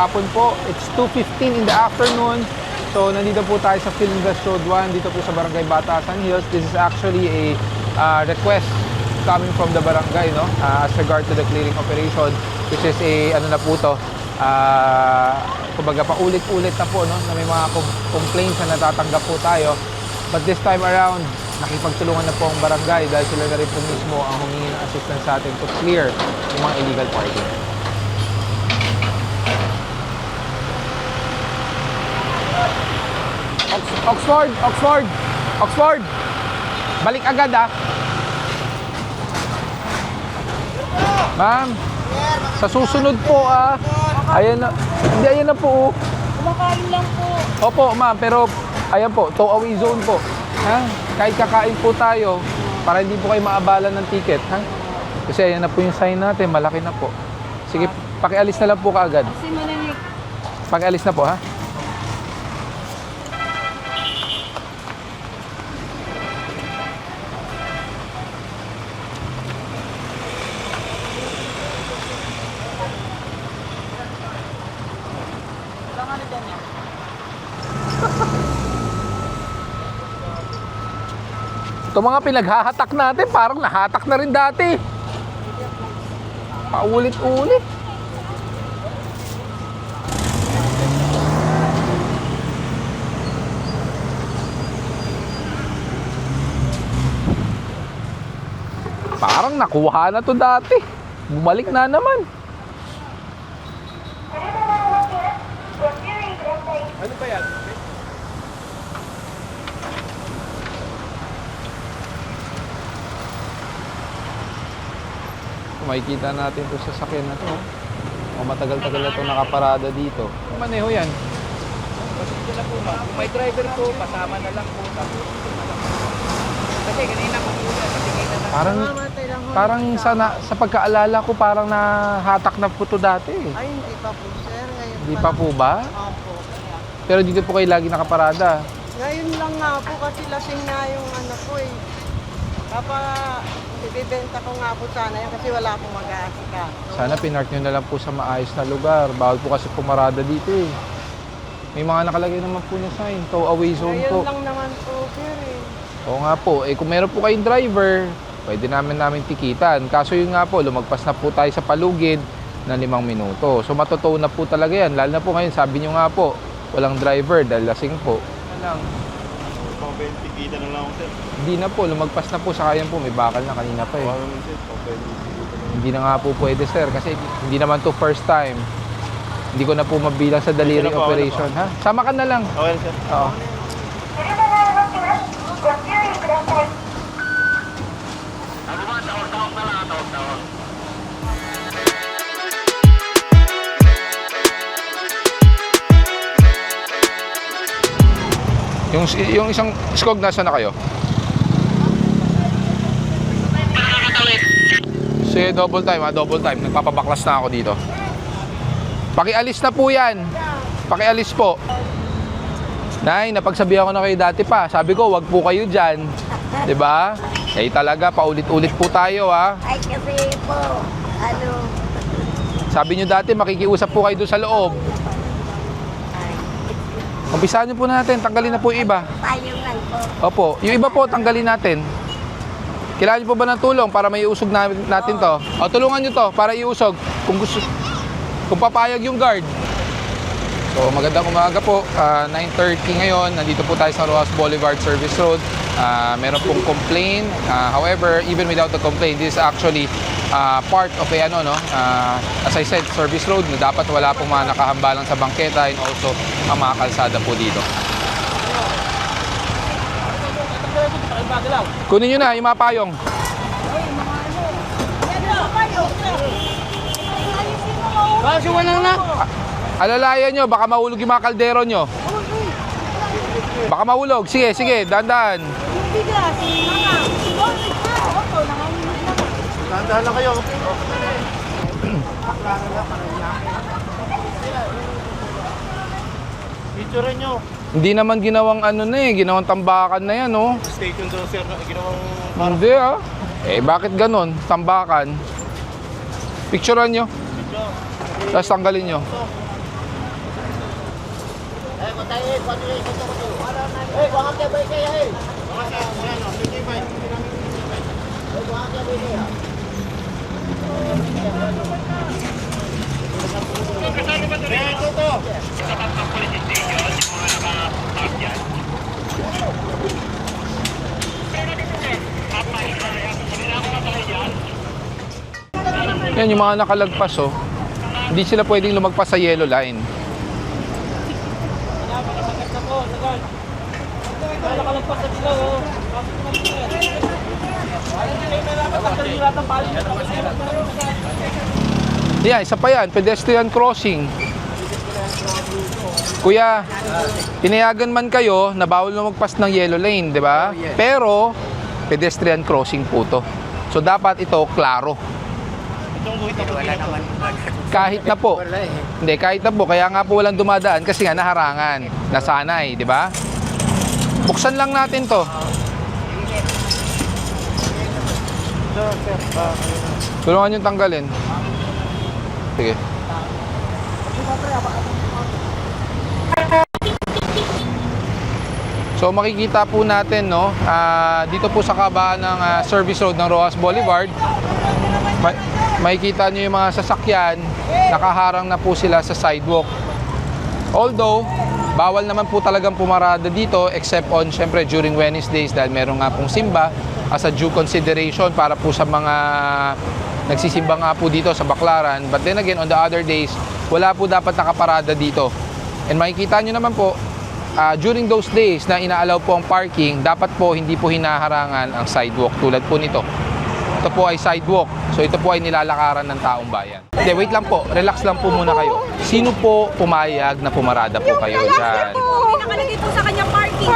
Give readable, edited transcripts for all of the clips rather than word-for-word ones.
hapon po. It's 2:15 in the afternoon. So, nandito po tayo sa Philinvest Road 1, dito po sa Barangay Batasan Hills. This is actually a request coming from the barangay, no? As regard to the clearing operation, which is ano na po to, kumbaga paulit-ulit na po, no? Na may mga complaints na natatanggap po tayo. But this time around, nakipagtulungan na po ang barangay dahil sila na rin po mismo ang humingi ng assistance sa atin to clear yung mga illegal parking. Oxford! Balik agad ah! Ma'am, sa susunod po ah. Ayan na, hindi ayan na po. Kumakain lang po. Opo ma'am, pero ayan po, tow away zone po. Ha? Kahit kakain po tayo, para hindi po kayo maabala ng ticket. Ha? Kasi ayan na po yung sign natin, malaki na po. Sige, pakialis na lang po kaagad. Kasi manamig. Pakialis na po ha. Ito mga pinaghahatak natin, parang nahatak na rin dati. Paulit-ulit. Parang nakuha na to dati. Bumalik na naman. Ano ba yan? Makikita natin ito sa sasakyan na to. O matagal-tagal na ito nakaparada dito. Ano maneho yan? Pasensya na po ma'am. Kung may driver po, pasama na lang po. Kasi kanina po po yan. Patingin na Parang sa pagkaalala ko parang nahatak na po ito dati. Ay, hindi pa po, sir. Ngayon Hindi pa po ba? Opo. Pero dito po kayo lagi nakaparada. Ngayon lang nga po kasi lasing na yung anak ko eh. Ibibenta ko nga po sana yun kasi wala akong mag-aasika. Sana pinark nyo na lang po sa maayos na lugar. Bawal po kasi pumarada dito eh. May mga nakalagay naman po na sign. Tow away zone Ngayon po. lang naman po, sir eh. Oo nga po. Eh kung meron po kayong driver, pwede namin tikitan. Kaso yun nga po, lumagpas na po tayo sa palugid na 5 minuto. So matotow na po talaga yan. Lalo na po ngayon, sabi nyo nga po, walang driver dahil lasing po. Ano lang? Tikita na lang ako sir. Hindi na po, lumagpas na po sa kayan po. May bakal na kanina pa eh. Hindi na nga po pwede sir kasi hindi naman to first time. Hindi ko na po mabilang sa delivery operation. Ha? Sama ka na lang. Okay sir. Oo. Yung isang skog, nasa na kayo? Sige, double time ha, double time. Nagpapabaklas na ako dito. Pakialis na po yan. Pakialis po. Nay, napagsabihan ko na kayo dati pa. Sabi ko, wag po kayo dyan. Diba? Eh talaga, paulit-ulit po tayo ha. Ay, kasi po, Sabi nyo dati, makikiusap po kayo doon sa loob. Umpisahan nyo po natin, tanggalin na po yung iba. payungan po. Opo, yung iba po, tanggalin natin. Kailangan nyo po ba ng tulong para may iusog natin to? O, tulungan nyo to para iusog. Kung gusto, kung papayag yung guard. So, magandang umaga po. 9:30 ngayon. Nandito po tayo sa Rojas Boulevard Service Road. Meron pong complaint. However, even without the complaint, this is actually part of a as I said, service road na dapat wala pong mga nakahambalang sa bangketa and also ang mga kalsada po dito. Kunin nyo na yung mga payong. Kasi walang na. Alalayan nyo, baka mahulog yung mga kaldero nyo. Baka mahulog. Sige, sige, dahan-dahan. Dahan-dahan lang kayo. Picture nyo. Hindi naman ginawang ginawang tambakan na yan, oh. Station daw sir, ginawang... Hindi, ah. Eh, bakit ganon? Tambakan. Picturean nyo. Tapos tanggalin nyo. Yan yung mga nakalagpas oh. Hindi sila pwedeng lumagpas sa yellow line. Yeah, isa pa yan, pedestrian crossing. Kuya, pinayagan man kayo na bawal lumagpas ng yellow lane, di ba? Pero, pedestrian crossing po to. So, dapat ito, klaro. Kahit na po. Hindi, kahit na po. Kaya nga po walang dumadaan kasi nga naharangan. Nasanay, di ba? Buksan lang natin to. Tulungan yung tanggalin. Sige. So makikita po natin no, dito po sa kabaan ng service road ng Rojas Boulevard, makikita nyo yung mga sasakyan, nakaharang na po sila sa sidewalk. Although, bawal naman po talagang pumarada dito except on syempre during Wednesdays dahil meron nga pong simba as a due consideration para po sa mga nagsisimba nga po dito sa Baclaran. But then again, on the other days, wala po dapat nakaparada dito. And makikita nyo naman po, during those days na inaalaw po ang parking, dapat po hindi po hinaharangan ang sidewalk tulad po nito. Ito po ay sidewalk. So ito po ay nilalakaran ng taong bayan. Hindi, wait lang po. Relax lang po muna kayo. Sino po pumayag na pumarada po kayo dyan? May nakalagay po sa kanya parking.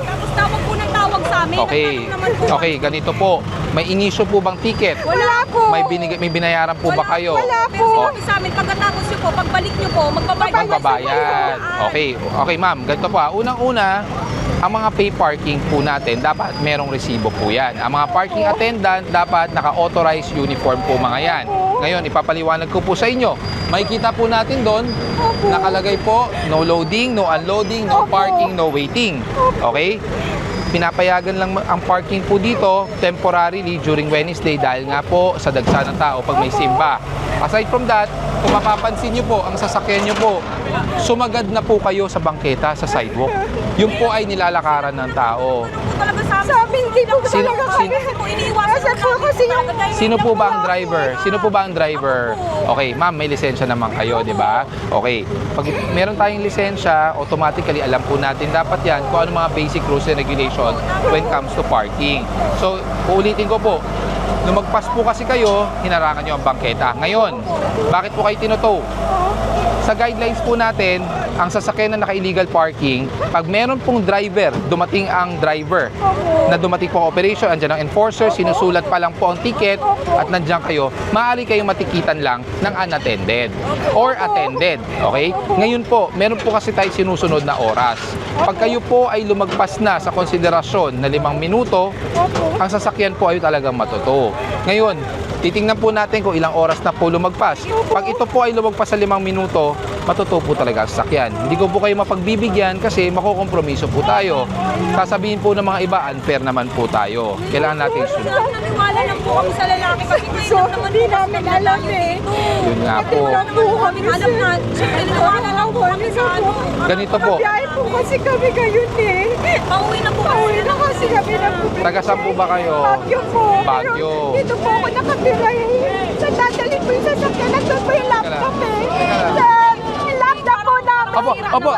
Tapos tawag po ng tawag sa amin. Okay. Okay, ganito po. May inisyo po bang ticket? Wala po. May binayaran po ba kayo? Wala po. Pero sabi sa amin, pagkatapos nyo po, pagbalik nyo po, Magbabayad. Okay. Okay, ma'am. Ganito po. Unang-una, ang mga pay parking po natin, dapat merong resibo po yan. Ang mga parking attendant, dapat naka-authorized uniform po mga yan. Ngayon, ipapaliwanag ko po sa inyo. Makikita po natin doon, nakalagay po, no loading, no unloading, no parking, no waiting. Okay? Pinapayagan lang ang parking po dito temporarily during Wednesday dahil nga po sa dagsa ng tao pag may simba. Aside from that, kung mapapansin nyo po, ang sasakyan nyo po, sumagad na po kayo sa bangketa, sa sidewalk. Yung po ay nilalakaran ng tao. Sabi, hindi po Sino- talaga sino- kami. Iniiwasan po kasi yung... Sino po ba ang driver? Sino po ba ang driver? Okay, ma'am, may lisensya naman kayo, di ba? Okay. Pag meron tayong lisensya, automatically alam po natin dapat yan kung ano mga basic rules and regulations when it comes to parking. So, uulitin ko po, lumagpas po kasi kayo, hinarangan nyo ang bangketa. Ngayon, bakit po kayo tinotow? Sa guidelines po natin, ang sasakyan na naka-illegal parking, pag meron pong driver, dumating ang driver, na dumating po ang operation, andyan ang enforcer, sinusulat pa lang po ang ticket, at nandiyan kayo, maaari kayong matikitan lang ng unattended or attended. Okay? Ngayon po, meron po kasi tayo sinusunod na oras. Pag kayo po ay lumagpas na sa konsiderasyon na 5 minuto, ang sasakyan po ay talagang matuto. Ngayon, titingnan po natin kung ilang oras na po lumagpas. Pag ito po ay lumagpas sa 5 minuto, matuto po talaga ang sasakyan. Hindi ko po kayo mapagbibigyan kasi makukompromiso po tayo. Sasabihin po ng mga iba, unfair naman po tayo. Kailangan natin sunod. Naniwala lang po kami sa lalaki kasi So, hindi namin alam eh. Yun nga po. Wala naman po kami alam na. Siyempre, naniwala lang po kami sa ano. Ganito po. Biyahe po kasi kami ngayon eh. Pauwi na po kami. Pauwi na kasi kami ng Taga saan po ba kayo? Baguio po. Baguio. Pero dito po ako nakatira eh. Sa dadalhin po yung sasakyan. Nandun po yung laptop eh. Teka lang. Sa laptop po namin.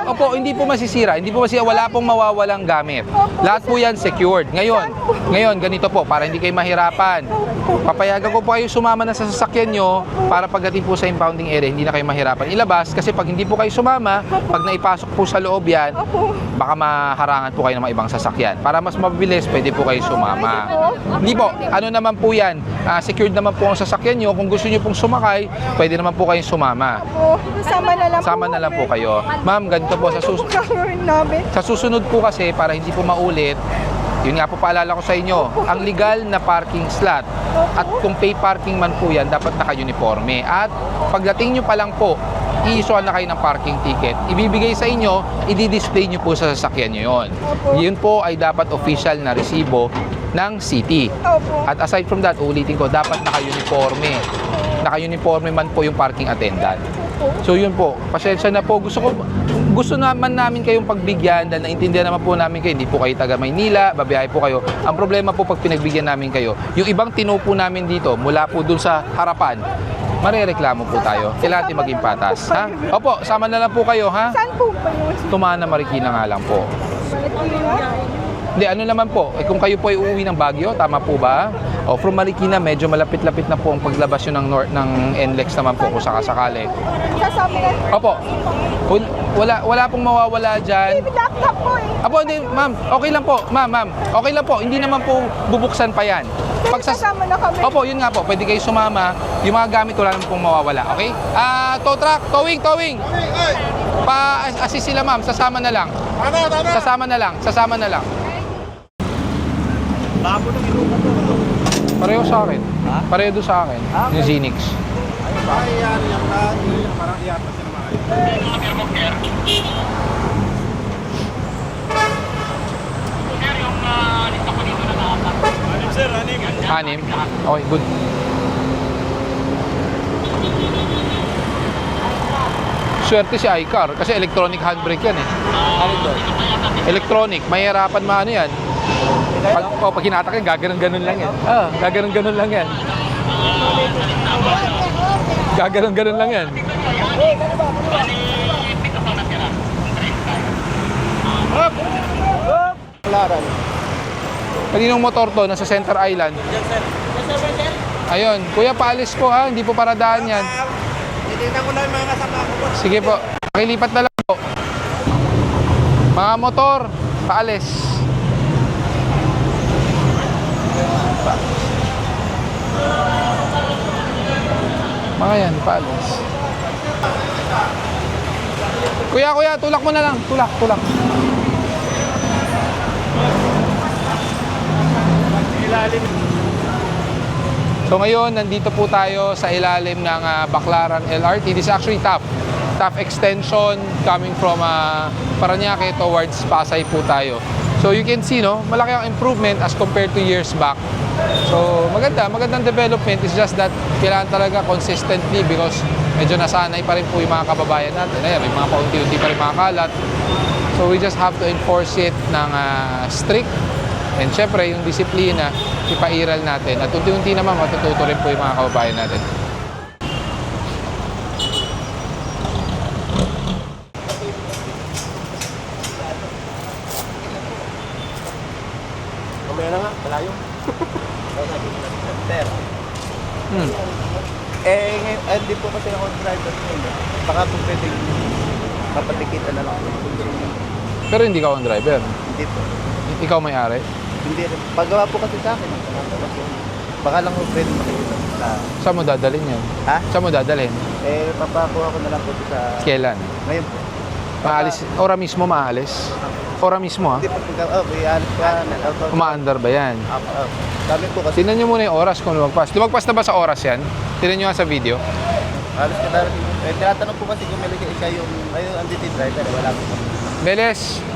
Opo, hindi po masisira. Hindi po masisira. Wala pong mawawalang gamit. Lahat po yan secured. Ngayon, ganito po, para hindi kayo mahirapan. Papayagan ko po kayo sumama na sa sasakyan nyo para pagdating po sa impounding area, hindi na kayo mahirapan ilabas. Kasi pag hindi po kayo sumama, pag naipasok po sa loob yan, baka maharangan po kayo ng mga ibang sasakyan. Para mas mabilis, pwede po kayo sumama. Hindi po, ano naman po yan, secured naman po ang sasakyan nyo. Kung gusto nyo pong sumakay, pwede naman po kayong sumama. Sama na lang Sama na lang po kayo. Ma'am, ganito po, sa susunod po kasi, para hindi po maulit, yun nga po paalala ko sa inyo, ang legal na parking slot at kung pay parking man po yan, dapat naka-uniforme. At pagdating nyo pa lang po, mag-i-issuean na kayo ng parking ticket, ibibigay sa inyo, i-display nyo po sa sasakyan nyo yun. Opo. Yun po ay dapat official na resibo ng city. Opo. At aside from that, ulitin ko, dapat naka-uniforme. Naka-uniforme man po yung parking attendant. So yun po, pasensya na po. Gusto naman namin kayong pagbigyan dahil naintindihan naman po namin kayo. Hindi po kayo taga Maynila, babiyahe po kayo. Ang problema po pag pinagbigyan namin kayo, yung ibang tinupo namin dito, mula po dun sa harapan, marereklamo po tayo. Kailangan natin maging patas. Ha? Opo, sama na lang po kayo, ha? Saan po ba yun? Tumana Marikina nga lang po. Hindi, ano naman po, kung kayo po ay uuwi ng Baguio, tama po ba? O from Marikina, medyo malapit-lapit na po ang paglabas yun ng NLEX naman po kung sakasakali. Sasabi na, Opo, wala pong mawawala dyan. laptop po eh. Apo, hindi, ma'am, okay lang po, ma'am, okay lang po, hindi naman po bubuksan pa yan. Kasama na kami. Opo, yun nga po, pwede kayo sumama, yung mga gamit wala naman pong mawawala, okay? Tow truck, towing! Pa-assist sila ma'am, sasama na lang. Sasama na lang. Babo ng ilupa to. Pareho sa akin. Ha? Pareho doon sa akin. Ah, Yung Zenix. Ay, yan yung parang iyat na sila maayos. Anim, sir, anim. 6. Okay, good. Swerte si iCar kasi electronic handbrake yan eh. Ano to? Electronic, mahirapan maano yan. Pag hinatak yan, gaganon-ganon lang yan. Gaganon-ganon lang yan. Gaganon-ganon lang yan. Klaran. Kaninong motor to? Nasa Center Island. Ayun. Kuya, paalis po ha. Hindi po paradaan yan. Titignan ko lang yung mga kasama ko. Sige po. Pakilipat na lang po. Mga motor, paalis. Mga yan, paalis. Kuya, tulak mo na lang. Tulak. Ilalim. So ngayon, nandito po tayo sa ilalim ng Baclaran LRT. This is actually TAF extension coming from Parañaque towards Pasay po tayo. So you can see, no, malaki ang improvement as compared to years back. So magandang development. It's just that kailangan talaga consistently because medyo nasanay pa rin po yung mga kababayan natin. Ayan, may mga paunti-unti pa rin mga kalat. So we just have to enforce it ng strict. And syempre, yung disiplina, ipairal natin. At unti-unti naman matututo rin po yung mga kababayan natin. Mamaya na nga, malayo. Sir. Ngayon, hindi po kasi ako driver ngayon. Baka po pwedeng mapatikitan na lang. Pero hindi ka on driver. Hindi po. Ikaw may-ari. Hindi rin. Paggawa po kasi sa akin. Baka lang po pwedeng makikita. Saan mo dadalhin yan? Ha? Saan mo dadalhin? Papakuha ko na lang po sa... Kailan? Ngayon po. Maalis? Ora mismo maalis? Ora mismo ha? Hindi po paggawa. May alis pa. Umaandar ba yan? Dami po kasi. Tingnan nyo muna yung oras kung lumagpas. Lumagpas na ba sa oras yan? Tingnan nyo nga sa video. Alis ka dami. Tinatanong po kasi kung may siya yung... Ayun, andito yung driver. Wala po.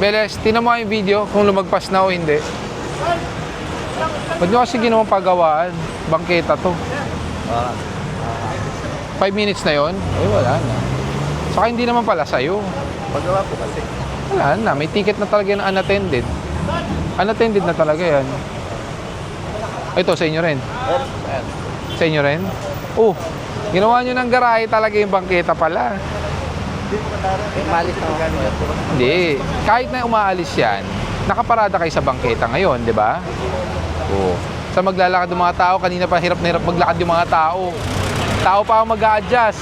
Beles, tingnan mo nga yung video kung lumagpas na o hindi. Ba't nyo kasi ginawang paggawaan? Bangketa to. 5 minutes na yon? Ay, wala na. Saka hindi naman pala sa'yo. Paggawa po kasi. Wala na, may ticket na talaga ng unattended. Unattended na talaga yan. Ito, sa inyo rin. Sa inyo rin? Oh, ginawa nyo ng garahe talaga yung bangketa pala. Malis na ako. Hindi. Kahit na umaalis yan, nakaparada kayo sa bangketa ngayon, di ba? Oo. Sa maglalakad ng mga tao, kanina pa hirap na hirap maglakad yung mga tao. Tao pa ang mag-a-adjust.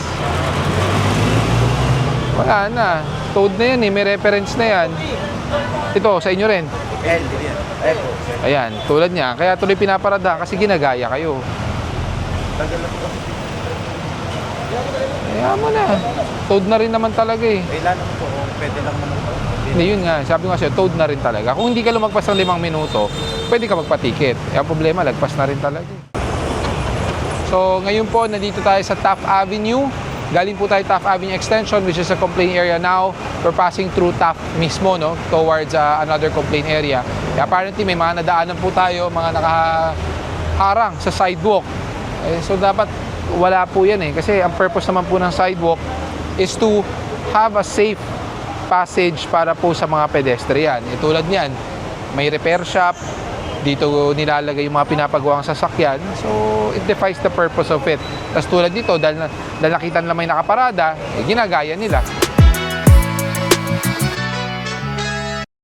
Wala na. Toad na yan eh, may reference na yan. Ito, sa inyo rin. Ayan, tulad niya. Kaya tuloy pinaparada kasi ginagaya kayo. Kaya mo na. Toad na rin naman talaga eh. Kailan po, pwede lang naman po. Hindi, yun nga. Sabi ko kasi, toad na rin talaga. Kung hindi ka lumagpas ng 5 minuto, pwede ka magpa-ticket. Ang problema, lagpas na rin talaga. So, ngayon po, nandito tayo sa Taft Avenue. Galing po tayo Taft Avenue Extension, which is a complaint area now. We're passing through Taft mismo, no? Towards another complaint area. Apparently, may mga nadaanan po tayo, mga nakaharang sa sidewalk. So, dapat wala po yan eh. Kasi ang purpose naman po ng sidewalk is to have a safe passage para po sa mga pedestrian. Tulad niyan, may repair shop, dito nilalagay yung mga pinapagawang sasakyan. So, it defies the purpose of it. Tapos tulad dito, dahil nakita nila may nakaparada, ginagaya nila.